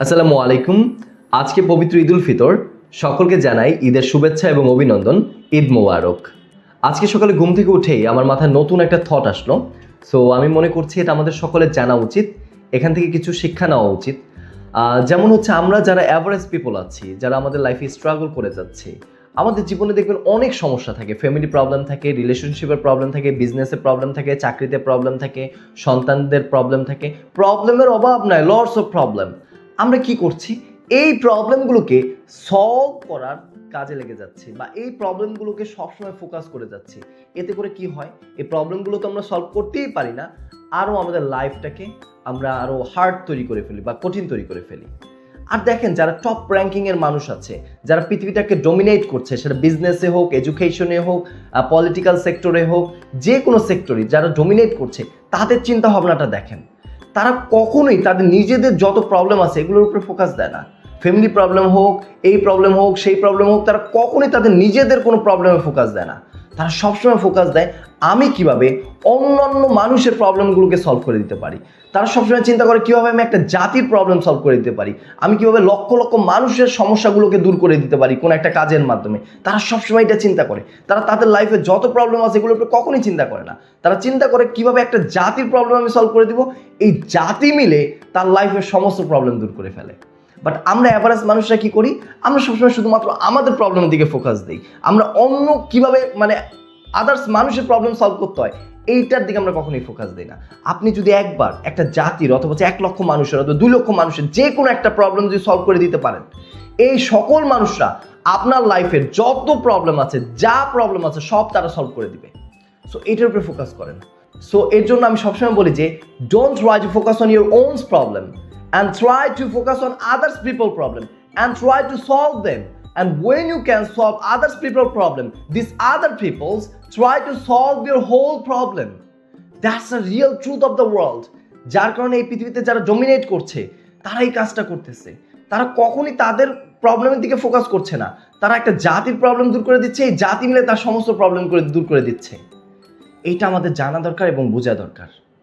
আসসালামু আলাইকুম। আজকে পবিত্র ঈদ উল ফিতর। সকলকে জানাই ঈদের শুভেচ্ছা এবং অভিনন্দন। ঈদ মোবারক। আজকে সকালে ঘুম থেকে উঠেই আমার মাথায় নতুন একটা থট আসলো। সো আমি মনে করছি এটা আমাদের সকলের জানা উচিত, এখান থেকে কিছু শিক্ষা নেওয়া উচিত। যেমন হচ্ছে আমরা যারা অ্যাভারেজ পিপল আছি, যারা আমাদের লাইফে স্ট্রাগল করে যাচ্ছি, আমাদের জীবনে দেখবেন অনেক সমস্যা থাকে, ফ্যামিলি প্রবলেম থাকে, রিলেশনশিপের প্রবলেম থাকে, বিজনেসের প্রবলেম থাকে, চাকরিতে প্রবলেম থাকে, সন্তানদের প্রবলেম থাকে। প্রবলেমের অভাব নাই, লটস অফ প্রবলেম। আমরা কি করছি? এই প্রবলেমগুলোকে সলভ করার কাজে লেগে যাচ্ছি, বা এই প্রবলেমগুলোকে সবসময় ফোকাস করে যাচ্ছি। এতে করে কি হয়? এই প্রবলেমগুলো তো আমরা সলভ করতেই পারি না, আরও আমাদের লাইফটাকে আমরা আরও হার্ড তৈরি করে ফেলি বা কঠিন তৈরি করে ফেলি। আর দেখেন, যারা টপ র্যাঙ্কিংয়ের মানুষ আছে, যারা পৃথিবীটাকে ডমিনেট করছে, সেটা বিজনেসে হোক, এডুকেশনে হোক, পলিটিক্যাল সেক্টরে হোক, যে কোনো সেক্টরে যারা ডমিনেট করছে, তাদের চিন্তা ভাবনাটা দেখেন। তারা কখনোই তাদের নিজেদের যত প্রবলেম আছে এগুলোর উপরে ফোকাস দেয় না। ফ্যামিলি প্রবলেম হোক, এই প্রবলেম হোক, সেই প্রবলেম হোক, তারা কখনোই তাদের নিজেদের কোনো প্রবলেমে ফোকাস দেয় না। তারা সবসময় ফোকাস দেয় আমি কিভাবে অন্যান্য মানুষের প্রবলেমগুলোকে সলভ করে দিতে পারি। তারা সবসময় চিন্তা করে কীভাবে আমি একটা জাতির প্রবলেম সলভ করে দিতে পারি, আমি কীভাবে লক্ষ লক্ষ মানুষের সমস্যাগুলোকে দূর করে দিতে পারি কোনো একটা কাজের মাধ্যমে। তারা সবসময় এটা চিন্তা করে। তারা তাদের লাইফে যত প্রবলেম আছে এগুলোর উপরে কখনোই চিন্তা করে না। তারা চিন্তা করে কীভাবে একটা জাতির প্রবলেম আমি সলভ করে দিব, এই জাতি মিলে তার লাইফের সমস্ত প্রবলেম দূর করে ফেলে। বাট আমরা অ্যাভারেজ মানুষরা কি করি? আমরা সবসময় শুধুমাত্র আমাদের প্রবলেমের দিকে ফোকাস দিই। আমরা অন্য কীভাবে আদার্স মানুষের প্রবলেম সলভ করতে হয় এইটার দিকে আমরা কখনোই ফোকাস দিই না। আপনি যদি একবার একটা জাতির অথবা 1 লক্ষ মানুষের অথবা 2 লক্ষ মানুষের যে কোনো একটা প্রবলেম যদি সলভ করে দিতে পারেন, এই সকল মানুষরা আপনার লাইফের যত প্রবলেম আছে, যা প্রবলেম আছে সব তারা সলভ করে দিবে। সো এটার উপরে ফোকাস করেন। সো এর জন্য আমি সবসময় বলি যে don't try to focus on your own problem and try to focus on others people problem and try to solve them. And when you can solve others people problem, these other peoples try to solve your whole problem. That's the real truth of the world. যার কারণে এই পৃথিবীতে যারা dominate করছে তারা এই কাজটা করতেছে। তারা কখনই তাদের প্রবলেমের দিকে ফোকাস করছে না, তারা একটা জাতির প্রবলেম দূর করে দিচ্ছে, এই জাতি মিলে তার সমস্ত প্রবলেম দূর করে দিচ্ছে। এইটা আমাদের জানা দরকার এবং বোঝা দরকার।